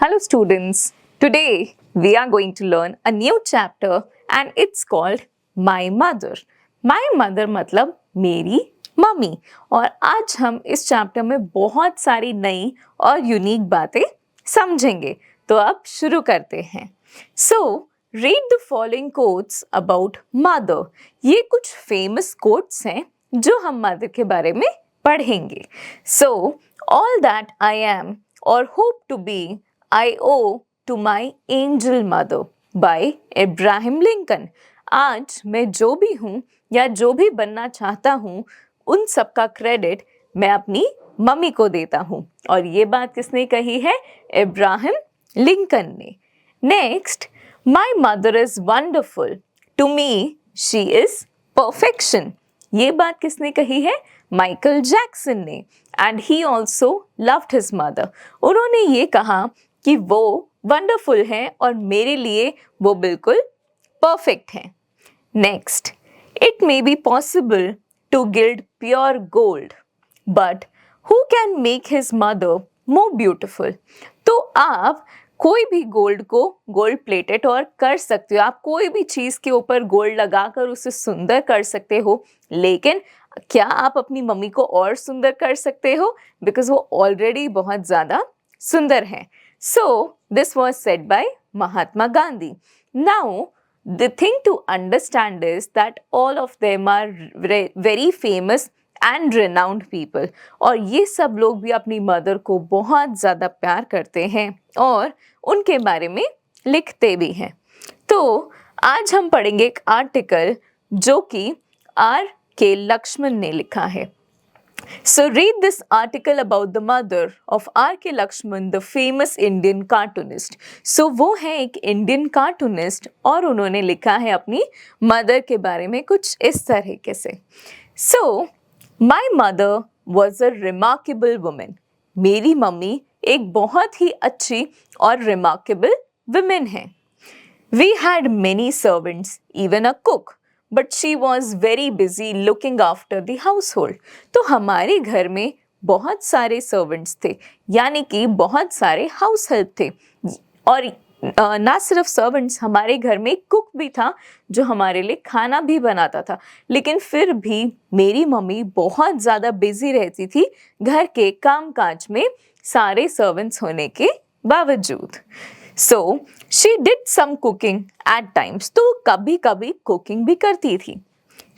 Hello students, today we are going to learn a new chapter and it's called My Mother. My Mother मतलब मेरी mummy. और आज हम इस chapter में बहुत सारी नई और यूनिक बातें समझेंगे। तो अब शुरू करते हैं। So, read the following quotes about mother. ये कुछ famous quotes हैं जो हम मदर के बारे में पढ़ेंगे। So, all that I am or hope to be I owe to my angel mother by Abraham Lincoln. आज मैं जो भी हूँ या जो भी बनना चाहता हूँ उन सब का क्रेडिट मैं अपनी मम्मी को देता हूँ। और ये बात किसने कही है? अब्राहम लिंकन ने। Next, my mother is wonderful, to me she is perfection. ये बात किसने कही है? माइकल जैक्सन ने। And he also loved his mother. उन्होंने ये कहा कि वो वंडरफुल हैं और मेरे लिए वो बिल्कुल परफेक्ट हैं। Next, it may be possible to gild pure gold but who can make his mother more beautiful. तो आप कोई भी गोल्ड को गोल्ड प्लेटेड और कर सकते हो, आप कोई भी चीज़ के ऊपर गोल्ड लगाकर उसे सुंदर कर सकते हो, लेकिन क्या आप अपनी मम्मी को और सुंदर कर सकते हो? बिकॉज वो ऑलरेडी बहुत ज़्यादा सुंदर हैं। So, this was said by Mahatma Gandhi. Now, the thing to understand is that all of them are very famous and renowned people. और ये सब लोग भी अपनी मदर को बहुत ज़्यादा प्यार करते हैं और उनके बारे में लिखते भी हैं। तो आज हम पढ़ेंगे एक आर्टिकल जो कि आर के लक्ष्मण ने लिखा है। So read this article about the mother of R.K. Lakshman, the famous Indian cartoonist. So वो है एक इंडियन कार्टूनिस्ट और उन्होंने लिखा है अपनी मदर के बारे में कुछ इस तरीके से। So my mother was a remarkable woman. मेरी मम्मी एक बहुत ही अच्छी और remarkable woman है। We had many servants, even a cook. But she was very busy looking after the household. तो हमारे घर में बहुत सारे सर्वेंट्स थे, यानी कि बहुत सारे हाउस हेल्प थे। और ना सिर्फ सर्वेंट्स, हमारे घर में कुक भी था जो हमारे लिए खाना भी बनाता था। लेकिन फिर भी मेरी मम्मी बहुत ज़्यादा बिजी रहती थी घर के काम काज में, सारे सर्वेंट्स होने के बावजूद। So, she did some cooking at times. तो कभी कभी कुकिंग भी करती थी।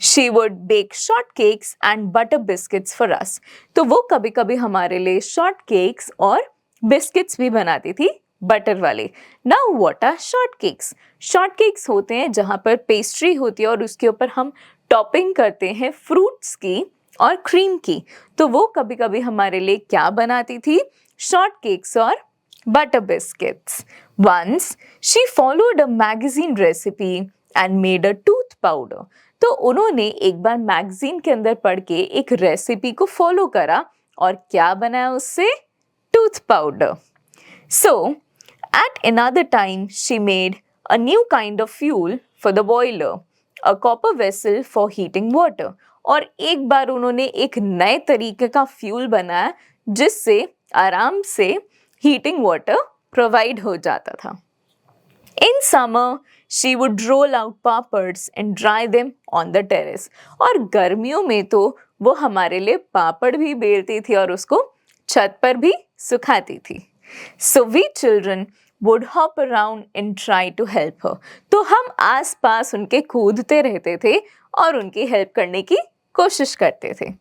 She would bake short cakes and butter biscuits for us. तो वो कभी कभी हमारे लिए शॉर्ट केक्स और बिस्किट्स भी बनाती थी, बटर वाले। Now what are short cakes? Short cakes होते हैं जहाँ पर पेस्ट्री होती है और उसके ऊपर हम टॉपिंग करते हैं फ्रूट्स की और क्रीम की। तो वो कभी कभी हमारे लिए क्या बनाती थी? शॉर्ट केक्स और butter biscuits. Once, she followed a magazine recipe and made a tooth powder. तो उन्होंने एक बार मैगजीन के अंदर पढ़ के एक रेसिपी को फॉलो करा और क्या बनाया उससे? Tooth powder. So, at another time, she made a new kind of fuel for the boiler, a copper vessel for heating water. और एक बार उन्होंने एक नए तरीके का फ्यूल बनाया जिससे आराम से हीटिंग वाटर प्रोवाइड हो जाता था। In summer, she would roll out papads and dry them on the terrace. और गर्मियों में तो वो हमारे लिए पापड़ भी बेलती थी और उसको छत पर भी सुखाती थी। So we children would hop around and try to help her. तो हम आसपास उनके कूदते रहते थे और उनकी हेल्प करने की कोशिश करते थे।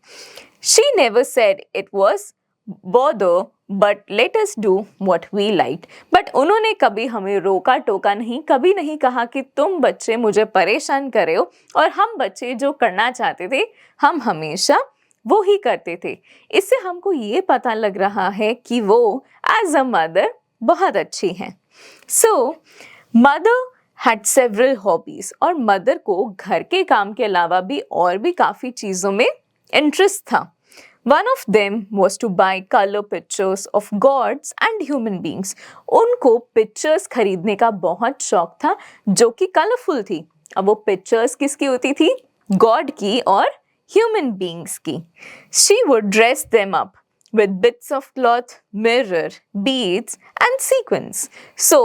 She never said it was bother but let us do what we liked. But उन्होंने कभी हमें रोका टोका नहीं, कभी नहीं कहा कि तुम बच्चे मुझे परेशान कर रहे हो, और हम बच्चे जो करना चाहते थे हम हमेशा वो ही करते थे। इससे हमको ये पता लग रहा है कि वो एज अ मदर बहुत अच्छी हैं। सो मदर हैड सेवरल हॉबीज, और मदर को घर के काम के अलावा भी और भी काफ़ी चीज़ों में इंटरेस्ट था। One of them was to buy color pictures of gods and human beings. उनको पिक्चर्स खरीदने का बहुत शौक था जो कि कलरफुल थी। अब वो पिक्चर्स किसकी होती थी? गॉड की और ह्यूमन बींग्स की। She would dress them up with bits of cloth, mirror, beads and sequins. So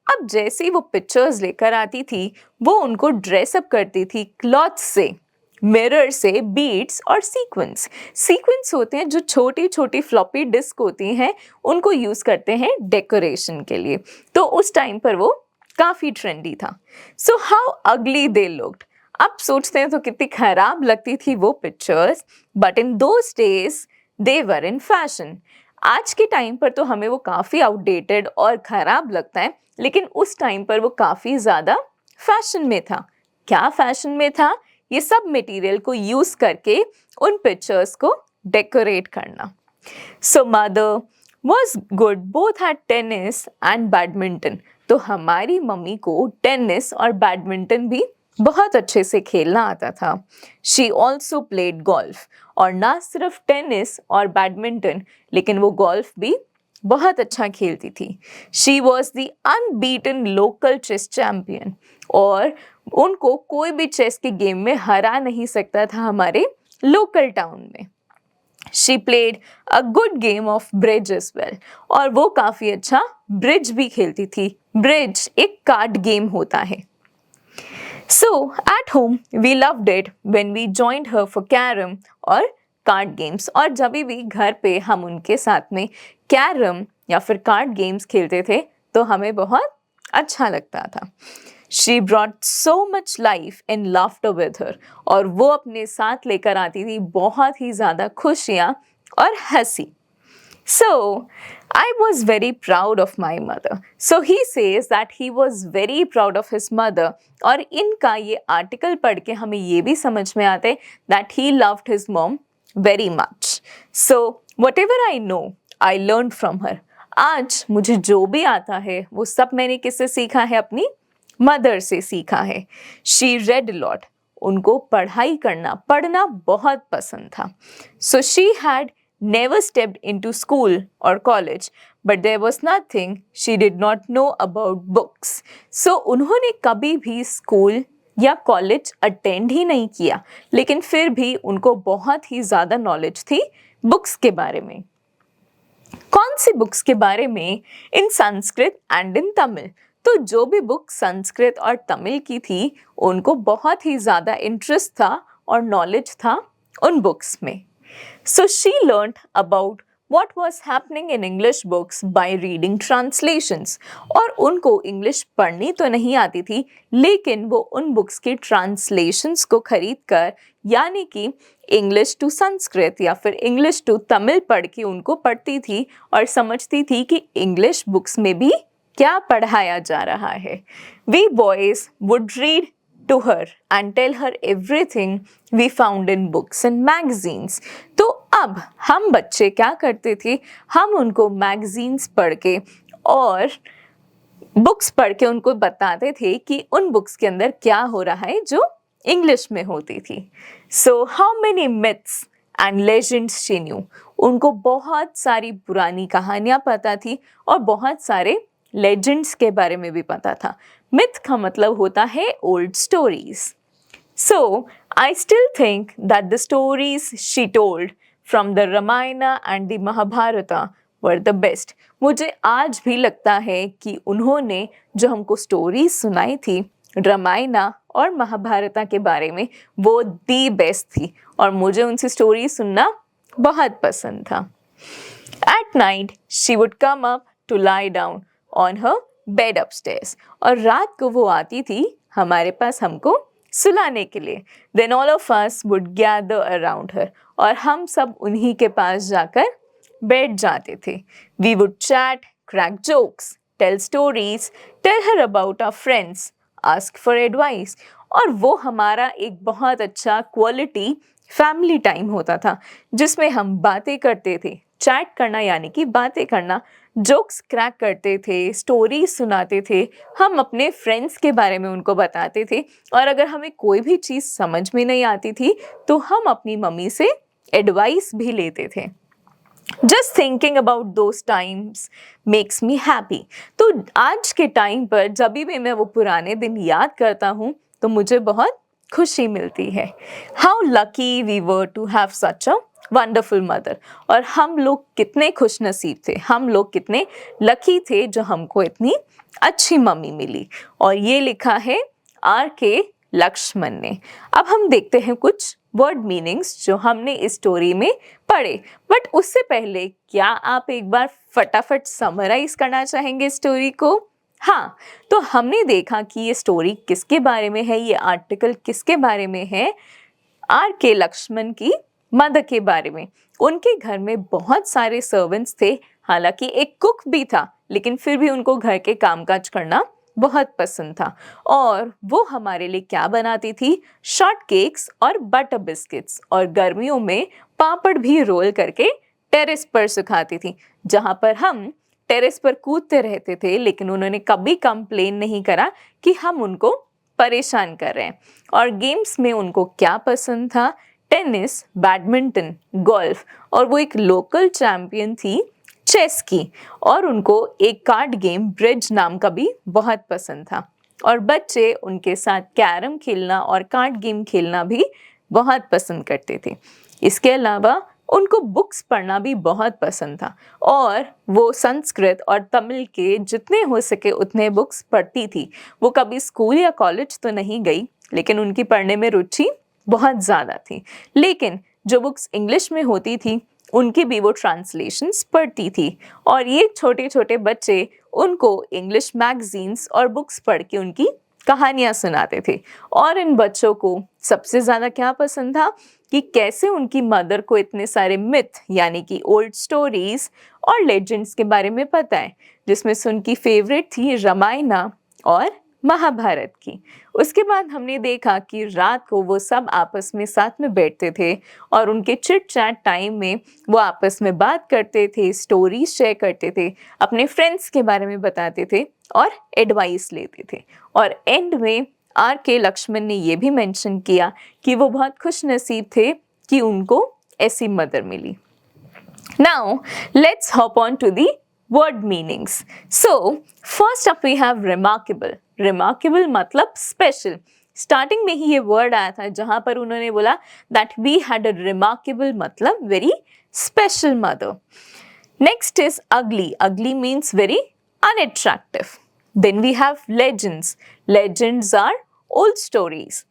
अब जैसे ही वो पिक्चर्स लेकर आती थी वो उनको ड्रेसअप करती थी क्लॉथ से, मिरर से, बीड्स और सीक्वेंस। सीक्वेंस होते हैं जो छोटी छोटी फ्लॉपी डिस्क होती हैं, उनको यूज करते हैं डेकोरेशन के लिए। तो उस टाइम पर वो काफी ट्रेंडी था। सो हाउ अगली दे लुक्ड। अब सोचते हैं तो कितनी खराब लगती थी वो pictures, but in those days they were in fashion. आज के टाइम पर तो हमें वो काफी आउटडेटेड और खराब लगता है, लेकिन उस टाइम पर वो काफी ज्यादा फैशन में था। क्या फैशन में था? ये सब मटेरियल को यूज करके उन पिक्चर्स को डेकोरेट करना। So mother was good both at tennis and badminton. तो हमारी मम्मी को टेनिस और बैडमिंटन भी बहुत अच्छे से खेलना आता था। शी ऑल्सो प्लेड गोल्फ, और ना सिर्फ टेनिस और बैडमिंटन, लेकिन वो गोल्फ भी बहुत अच्छा खेलती थी। She was the unbeaten local chess champion, और उनको कोई भी चेस के गेम में हरा नहीं सकता था हमारे लोकल टाउन में। She played a good game of bridge as well, और वो काफ़ी अच्छा ब्रिज भी खेलती थी। ब्रिज एक कार्ड गेम होता है। So at home we loved it when we joined her for carrom और कार्ड गेम्स। और जब भी घर पे हम उनके साथ में कैरम या फिर कार्ड गेम्स खेलते थे तो हमें बहुत अच्छा लगता था। She brought so much life and laughter with her, और वो अपने साथ लेकर आती थी बहुत ही ज़्यादा खुशियाँ और हंसी। So, I was very proud of my mother. So he says that he was very proud of his mother. और इनका ये आर्टिकल पढ़ के हमें ये भी समझ में आता है that he loved his mom very much. So, whatever I know, I learned from her. आज मुझे जो भी आता है वो सब मैंने किससे सीखा है? अपनी मदर से सीखा है। She read a lot. उनको पढ़ाई करना, पढ़ना बहुत पसंद था। So she had never stepped into school or college, but there was nothing she did not know about books. So उन्होंने कभी भी स्कूल या कॉलेज अटेंड ही नहीं किया, लेकिन फिर भी उनको बहुत ही ज़्यादा नॉलेज थी बुक्स के बारे में। कौन सी बुक्स के बारे में? इन संस्कृत एंड इन तमिल। तो जो भी बुक संस्कृत और तमिल की थी उनको बहुत ही ज़्यादा इंटरेस्ट था और नॉलेज था उन बुक्स में। So she learned about what was happening in English books by reading translations. और उनको इंग्लिश पढ़नी तो नहीं आती थी, लेकिन वो उन बुक्स की ट्रांसलेशंस को खरीद कर, यानी कि इंग्लिश टू संस्कृत या फिर इंग्लिश टू तमिल पढ़ के उनको पढ़ती थी और समझती थी कि इंग्लिश बुक्स में भी क्या पढ़ाया जा रहा है। We boys would read to her and tell her everything we found in books and magazines. तो अब हम बच्चे क्या करते थे? हम उनको मैगजीन्स पढ़ के और बुक्स पढ़ के उनको बताते थे कि उन बुक्स के अंदर क्या हो रहा है जो इंग्लिश में होती थी। So how many myths and legends she knew? उनको बहुत सारी पुरानी कहानियाँ पता थी और बहुत सारे लेजेंड्स के बारे में भी पता था। मिथ का मतलब होता है old stories. So I still think that the stories she told from the Ramayana and the Mahabharata were the best. मुझे आज भी लगता है कि उन्होंने जो हमको स्टोरीज सुनाई थी रामायण और महाभारत के बारे में, वो दी बेस्ट थी और मुझे उनसे स्टोरी सुनना बहुत पसंद था। At night she would come up to lie down on her bed upstairs, और रात को वो आती थी हमारे पास हमको सुलाने के लिए। Then all of us would gather around her, और हम सब उन्हीं के पास जाकर बैठ जाते थे। We would chat, crack jokes, tell stories, tell her about our friends, ask for advice. और वो हमारा एक बहुत अच्छा क्वालिटी फैमिली टाइम होता था जिसमें हम बातें करते थे। चैट करना यानी कि बातें करना, जोक्स क्रैक करते थे, स्टोरीज सुनाते थे, हम अपने फ्रेंड्स के बारे में उनको बताते थे, और अगर हमें कोई भी चीज़ समझ में नहीं आती थी तो हम अपनी मम्मी से एडवाइस भी लेते थे। Just thinking about those times makes me happy. तो आज के टाइम पर जब भी मैं वो पुराने दिन याद करता हूँ तो मुझे बहुत खुशी मिलती है। How lucky we were to have such a wonderful mother. और हम लोग कितने खुश नसीब थे, हम लोग कितने लकी थे जो हमको इतनी अच्छी मम्मी मिली। और ये लिखा है R.K. लक्ष्मण ने। अब हम देखते हैं कुछ वर्ड मीनिंग्स जो हमने इस स्टोरी में पढ़े। बट उससे पहले क्या आप एक बार फटाफट समराइज करना चाहेंगे स्टोरी को? हाँ, तो हमने देखा कि ये स्टोरी किसके बारे में है, ये आर्टिकल किसके बारे में है। R.K. लक्ष्मण की मदर के बारे में। उनके घर में बहुत सारे सर्वेंट्स थे, हालांकि एक कुक भी था, लेकिन फिर भी उनको घर के कामकाज करना बहुत पसंद था। और वो हमारे लिए क्या बनाती थी? शॉर्ट केक्स और बटर बिस्किट्स। और गर्मियों में पापड़ भी रोल करके टेरेस पर सुखाती थी, जहाँ पर हम टेरेस पर कूदते रहते थे, लेकिन उन्होंने कभी कंप्लेन नहीं करा कि हम उनको परेशान कर रहे हैं। और गेम्स में उनको क्या पसंद था? Tennis, badminton, golf. और वो एक लोकल चैंपियन थी चेस की। और उनको एक कार्ड गेम ब्रिज नाम का भी बहुत पसंद था। और बच्चे उनके साथ कैरम खेलना और कार्ड गेम खेलना भी बहुत पसंद करते थे। इसके अलावा उनको बुक्स पढ़ना भी बहुत पसंद था, और वो संस्कृत और तमिल के जितने हो सके उतने बुक्स पढ़ती थी। वो कभी स्कूल या कॉलेज तो नहीं गई, लेकिन उनकी पढ़ने में रुचि बहुत ज़्यादा थी। लेकिन जो बुक्स इंग्लिश में होती थी उनकी भी वो ट्रांसलेशंस पढ़ती थी। और ये छोटे छोटे बच्चे उनको इंग्लिश मैगजीन्स और बुक्स पढ़ के उनकी कहानियाँ सुनाते थे। और इन बच्चों को सबसे ज़्यादा क्या पसंद था कि कैसे उनकी मदर को इतने सारे मिथ यानी कि ओल्ड स्टोरीज और लेजेंड्स के बारे में पता है, जिसमें से उनकी फेवरेट थी रामायणा और महाभारत की। उसके बाद हमने देखा कि रात को वो सब आपस में साथ में बैठते थे और उनके चिट चैट टाइम में वो आपस में बात करते थे, स्टोरीज शेयर करते थे, अपने फ्रेंड्स के बारे में बताते थे और एडवाइस लेते थे। और एंड में R.K. लक्ष्मण ने ये भी मेंशन किया कि वो बहुत खुश नसीब थे कि उनको ऐसी मदर मिली। Now, let's hop on to the word meanings. So, first up we have remarkable. Remarkable मतलब special. स्टार्टिंग में ही ये वर्ड आया था जहां पर उन्होंने बोला that we had a remarkable मतलब very special mother. Next is ugly. Ugly means very unattractive. Then we have legends. Legends are old stories.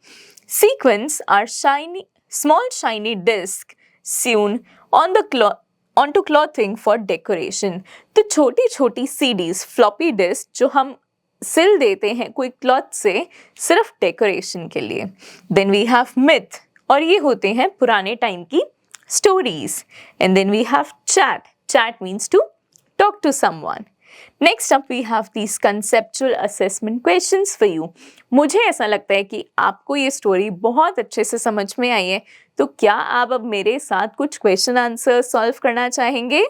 Sequins are shiny, small shiny disc sewn on the onto clothing for decoration. तो छोटी छोटी CDs, floppy disk जो हम सिल देते हैं कोई cloth से सिर्फ डेकोरेशन के लिए. देन वी हैव मिथ, और ये होते हैं पुराने टाइम की stories. And then we have chat. Chat means to talk to someone. Next up we have these conceptual assessment questions for you. मुझे ऐसा लगता है कि आपको ये स्टोरी बहुत अच्छे से समझ में आई है, तो क्या आप अब मेरे साथ कुछ क्वेश्चन आंसर सॉल्व करना चाहेंगे?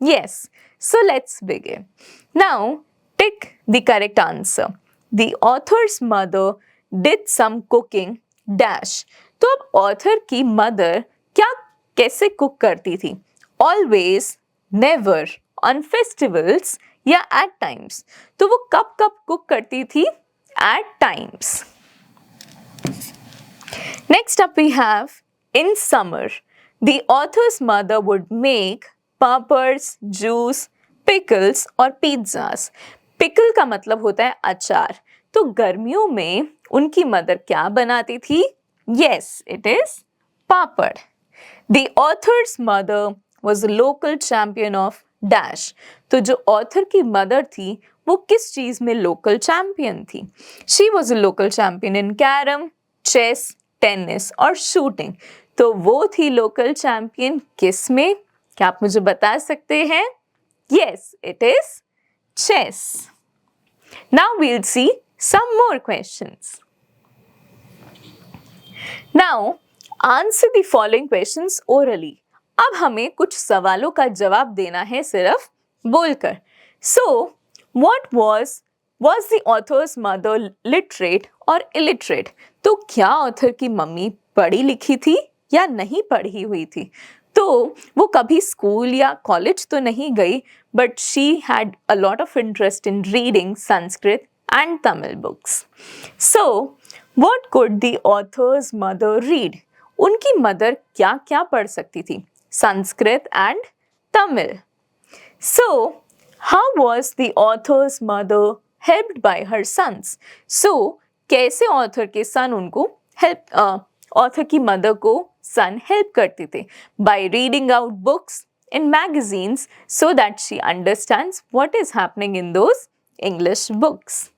Yes. So let's begin. Now pick the correct answer. The author's mother did some cooking dash. तो अब ऑथर की मदर क्या कैसे कुक करती थी? Always, never, on festivals या at times. तो वो कब कब कुक करती थी? At times. Next up we have in summer. The author's mother would make papads, juice, pickles और pizzas. Pickle का मतलब होता है अचार. तो गर्मियों में उनकी मदर क्या बनाती थी? Yes, it is papad. The author's mother was a local champion of dash. तो जो ऑथर की मदर थी वो किस चीज में लोकल चैंपियन थी? She was a local champion in carrom, chess, tennis और शूटिंग. तो वो थी लोकल चैंपियन किस में? क्या आप मुझे बता सकते हैं? Yes, it is chess. Now we'll see some more questions. Now answer the following questions orally. अब हमें कुछ सवालों का जवाब देना है सिर्फ बोलकर. So, what was the author's mother literate or illiterate? तो क्या ऑथर की मम्मी पढ़ी लिखी थी या नहीं पढ़ी हुई थी? तो वो कभी स्कूल या कॉलेज तो नहीं गई, but she had a lot of interest in reading Sanskrit and Tamil books. So, what could the author's mother read? उनकी मदर क्या क्या पढ़ सकती थी? Sanskrit and Tamil. So, how was the author's mother helped by her sons? So, कैसे author के son उनको author की mother को son help करते थे? By reading out books in magazines so that she understands what is happening in those English books.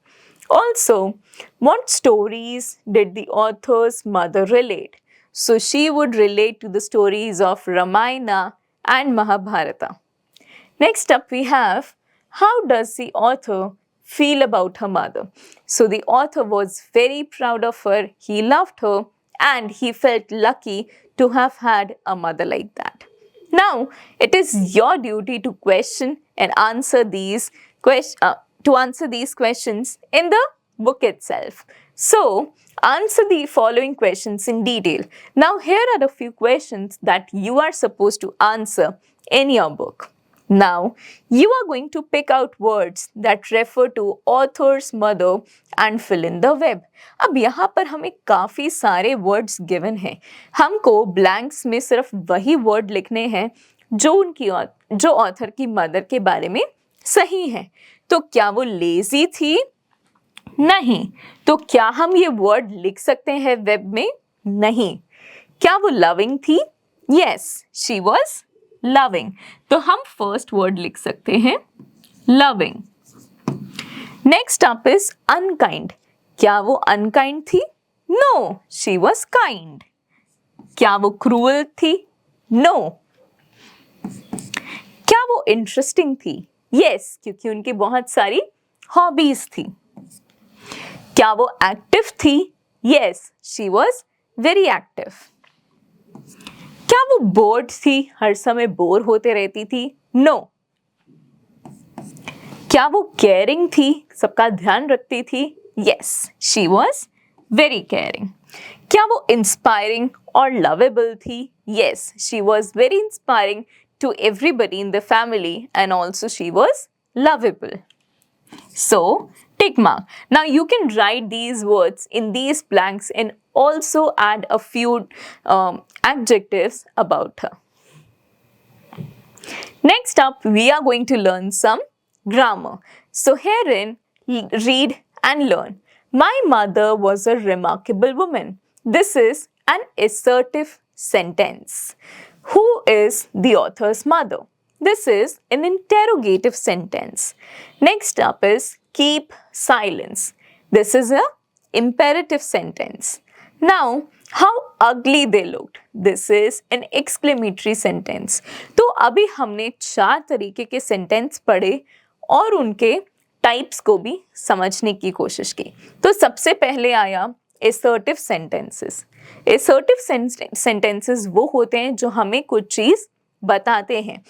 Also, what stories did the author's mother relate? So, she would relate to the stories of Ramayana and Mahabharata. Next up we have, how does the author feel about her mother? So the author was very proud of her, he loved her, and he felt lucky to have had a mother like that. Now, it is your duty to question and answer these questions in the book itself. So, answer the following questions in detail. Now, here are a few questions that you are supposed to answer in your book. Now, you are going to pick out words that refer to author's mother and fill in the web. अब यहाँ पर हमें काफ़ी सारे words given हैं. हमको blanks में सिर्फ वही word लिखने हैं जो author की mother के बारे में सही है. तो क्या वो lazy थी? नहीं. तो क्या हम ये word लिख सकते हैं web में? नहीं. क्या वो loving थी? Yes, she was loving. तो हम first word लिख सकते हैं loving. Next up is unkind. क्या वो unkind थी? No, she was kind. क्या वो cruel थी? No. क्या वो interesting थी? Yes, क्योंकि उनकी बहुत सारी hobbies थी. क्या वो active थी? Yes, she was very active. क्या वो बोर्ड थी, हर समय बोर होते रहती थी? नो. क्या वो केयरिंग थी, सबका ध्यान रखती थी? Yes, she was very caring. क्या वो इंस्पायरिंग और लवेबल थी? Yes, she was very inspiring to everybody in the family, and also she was lovable. So, tick mark. Now you can write these words in these blanks and also add a few adjectives about her. Next up, we are going to learn some grammar. So herein, read and learn. My mother was a remarkable woman. This is an assertive sentence. Who is the author's mother? This is an interrogative sentence. Next up is keep silence. This is an imperative sentence. Now, how ugly they looked. This is an exclamatory sentence. तो अभी हमने 4 तरीके के sentence पढ़े और उनके types को भी समझने की कोशिश की. तो सबसे पहले आया assertive sentences. Assertive sentences वो होते हैं जो हमें कुछ चीज़ बताते हैं.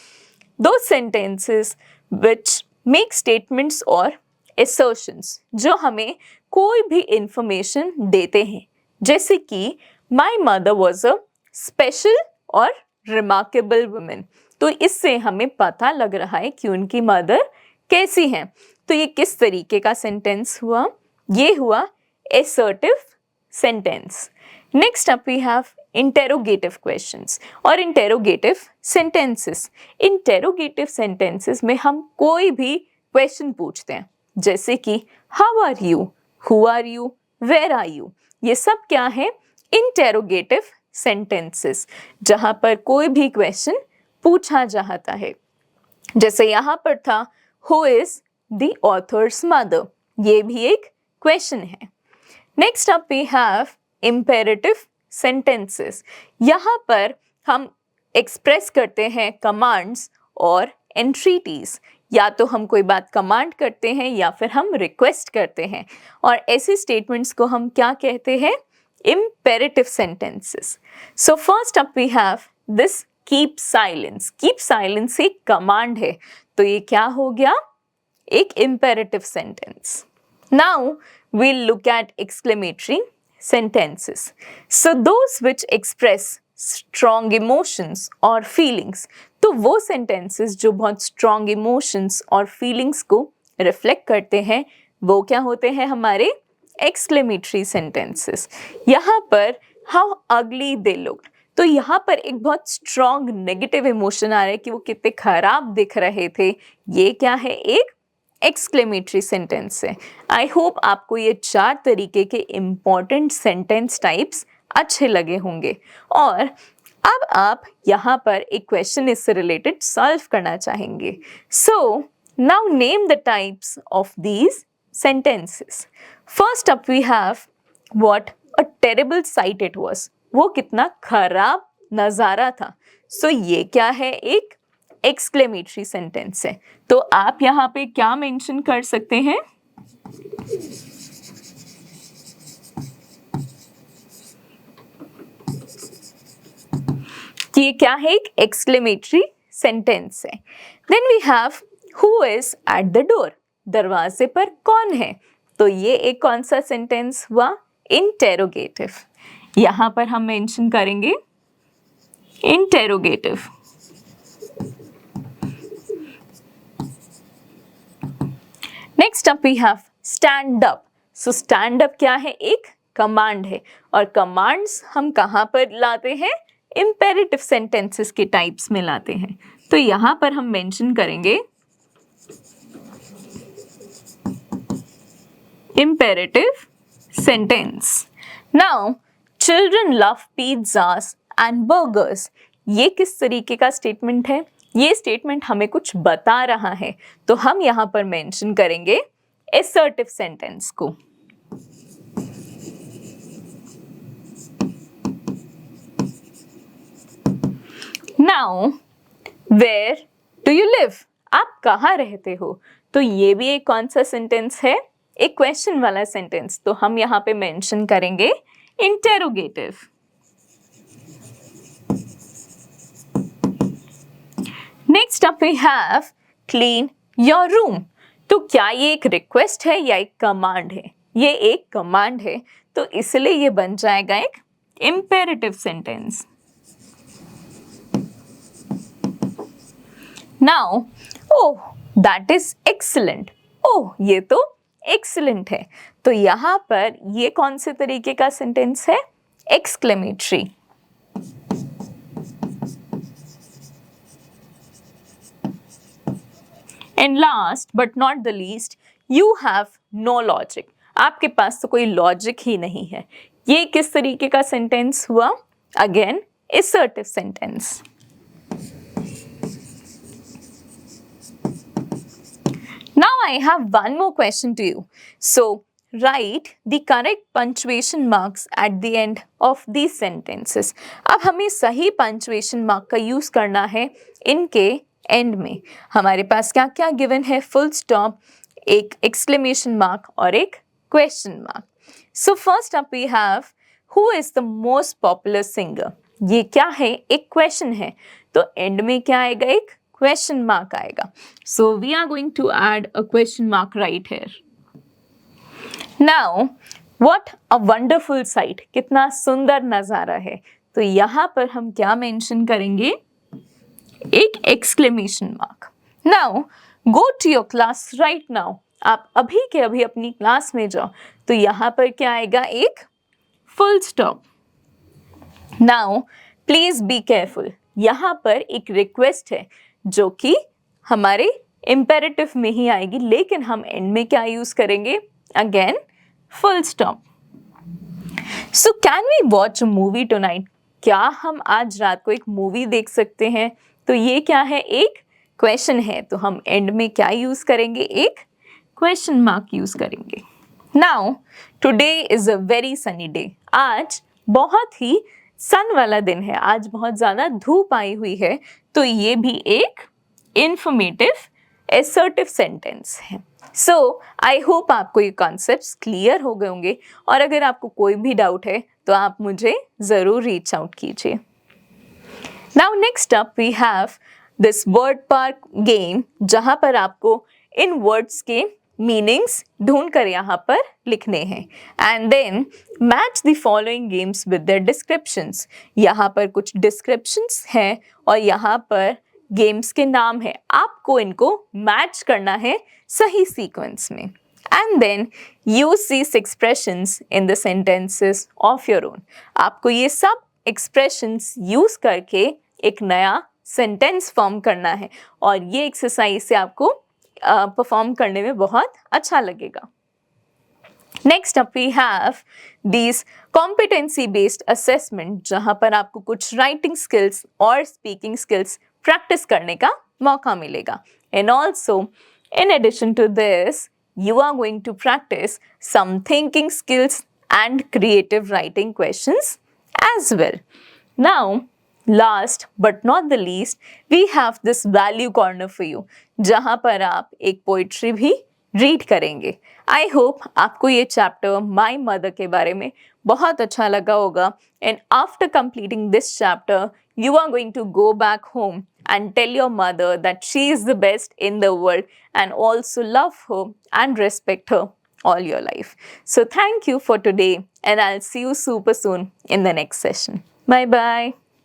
Those sentences which make statements or assertions जो हमें कोई भी information देते हैं. जैसे कि my mother was a special और remarkable woman. तो इससे हमें पता लग रहा है कि उनकी मदर कैसी हैं. तो ये किस तरीके का सेंटेंस हुआ? ये हुआ assertive sentence. Next up we have interrogative questions और interrogative sentences. Interrogative sentences में हम कोई भी question पूछते हैं. जैसे कि how are you, who are you, where are you. ये सब क्या है? Interrogative sentences जहाँ पर कोई भी question पूछा जाता है. जैसे यहाँ पर था who is the author's mother. ये भी एक question है. Next up we have imperative sentences. यहाँ पर हम express करते हैं commands और entreaties. या तो हम कोई बात command करते हैं या फिर हम request करते हैं. और ऐसे statements को हम क्या कहते हैं? Imperative sentences. So first up we have this keep silence. Keep silence एक command है. तो ये क्या हो गया? एक imperative sentence. Now we'll look at exclamatory sentences. So those which express strong emotions or feelings. तो वो sentences जो बहुत strong emotions और feelings को reflect करते हैं, वो क्या होते हैं हमारे exclamatory sentences. यहाँ पर how ugly they looked. तो यहाँ पर एक बहुत स्ट्रॉन्ग नेगेटिव इमोशन आ रहा है कि वो कितने खराब दिख रहे थे। ये क्या है, एक एक्सक्लेमेटरी सेंटेंस है। आई होप आपको ये 4 तरीके के इम्पॉर्टेंट सेंटेंस टाइप्स अच्छे लगे होंगे। और अब आप यहाँ पर एक क्वेश्चन इससे रिलेटेड सॉल्व करना चाहेंगे। So now name the types of these sentences. First up we have what a terrible sight it was. वो कितना खराब नज़ारा था। So ये क्या है, एक exclamatory sentence है। तो आप यहाँ पे क्या मेंशन कर सकते हैं? कि ये क्या है, एक exclamatory sentence है। Then we have who is at the door. दरवाजे पर कौन है? तो ये एक कौन सा सेंटेंस हुआ, इंटेरोगेटिव। यहां पर हम मेंशन करेंगे interrogative. Next up we have stand up. So stand up क्या है, एक कमांड है, और कमांड्स हम कहां पर लाते हैं, इंपेरेटिव सेंटेंसेस के टाइप्स में लाते हैं। तो यहां पर हम मेंशन करेंगे imperative sentence. Now, children love pizzas and burgers. ये किस तरीके का स्टेटमेंट है? ये स्टेटमेंट हमें कुछ बता रहा है, तो हम यहाँ पर मेंशन करेंगे assertive sentence को। Now, where do you live? आप कहाँ रहते हो? तो ये भी एक कौन सा सेंटेंस है, एक क्वेश्चन वाला सेंटेंस। तो हम यहाँ पे मेंशन करेंगे interrogative. Next up we have clean your room. तो क्या ये एक रिक्वेस्ट है या एक कमांड है? ये एक कमांड है, तो इसलिए ये बन जाएगा एक imperative sentence. Now, oh that is excellent. Oh ये तो एक्सीलेंट है, तो यहां पर ये कौन से तरीके का सेंटेंस है, exclamatory. And last but not the least, you have no logic. आपके पास तो कोई लॉजिक ही नहीं है। ये किस तरीके का सेंटेंस हुआ, again assertive sentence. Now I have one more question to you. So write the correct punctuation marks at the end of these sentences. अब हमें सही punctuation mark का यूज करना है इनके एंड में। हमारे पास क्या क्या गिवन है, फुल स्टॉप, एक एक्सक्लेमेशन मार्क और एक question mark. So first up we have who is the most popular singer. ये क्या है, एक क्वेश्चन है, तो एंड में क्या आएगा, एक question mark आएगा। So we are going to add a question mark right here. Now, what a wonderful sight. कितना सुंदर नज़ारा है। तो यहाँ पर हम क्या मेंशन करेंगे, एक exclamation mark. Now, go to your class right now. आप अभी के अभी अपनी क्लास में जाओ। तो यहाँ पर क्या आएगा, एक full stop. Now, please be careful. यहाँ पर एक रिक्वेस्ट है जो कि हमारे इम्पेरेटिव में ही आएगी, लेकिन हम एंड में क्या यूज करेंगे, again full stop. So can we watch a movie tonight. क्या हम आज रात को एक मूवी देख सकते हैं? तो ये क्या है, एक क्वेश्चन है, तो हम एंड में क्या यूज करेंगे, एक क्वेश्चन मार्क यूज करेंगे। Now today is a very sunny day. आज बहुत ही सन वाला दिन है, आज बहुत ज़्यादा धूप आई हुई है, तो ये भी एक इंफॉर्मेटिव assertive सेंटेंस है। सो आई होप आपको ये कॉन्सेप्ट्स क्लियर हो गए होंगे, और अगर आपको कोई भी डाउट है तो आप मुझे ज़रूर रीच आउट कीजिए। Now next up we have this word park game, जहाँ पर आपको इन वर्ड्स के मीनिंग्स ढूंढ कर यहाँ पर लिखने हैं। And then match the following games with their descriptions. यहाँ पर कुछ डिस्क्रिप्शंस हैं और यहाँ पर गेम्स के नाम है, आपको इनको मैच करना है सही सीक्वेंस में। And then use these expressions in the sentences of your own. आपको ये सब एक्सप्रेशंस यूज करके एक नया सेंटेंस फॉर्म करना है और ये एक्सरसाइज से आपको परफॉर्म करने में बहुत अच्छा लगेगा. Next up we have these competency based assessment जहाँ पर आपको कुछ writing skills और speaking skills practice करने का मौका मिलेगा. And also in addition to this you are going to practice some thinking skills and creative writing questions as well. Now last but not the least we have this value corner for you जहाँ पर आप एक poetry भी read करेंगे. I hope आपको ये chapter my mother के बारे में बहुत अच्छा लगा होगा. And after completing this chapter you are going to go back home and tell your mother that she is the best in the world and also love her and respect her all your life. So thank you for today and I'll see you super soon in the next session. Bye bye.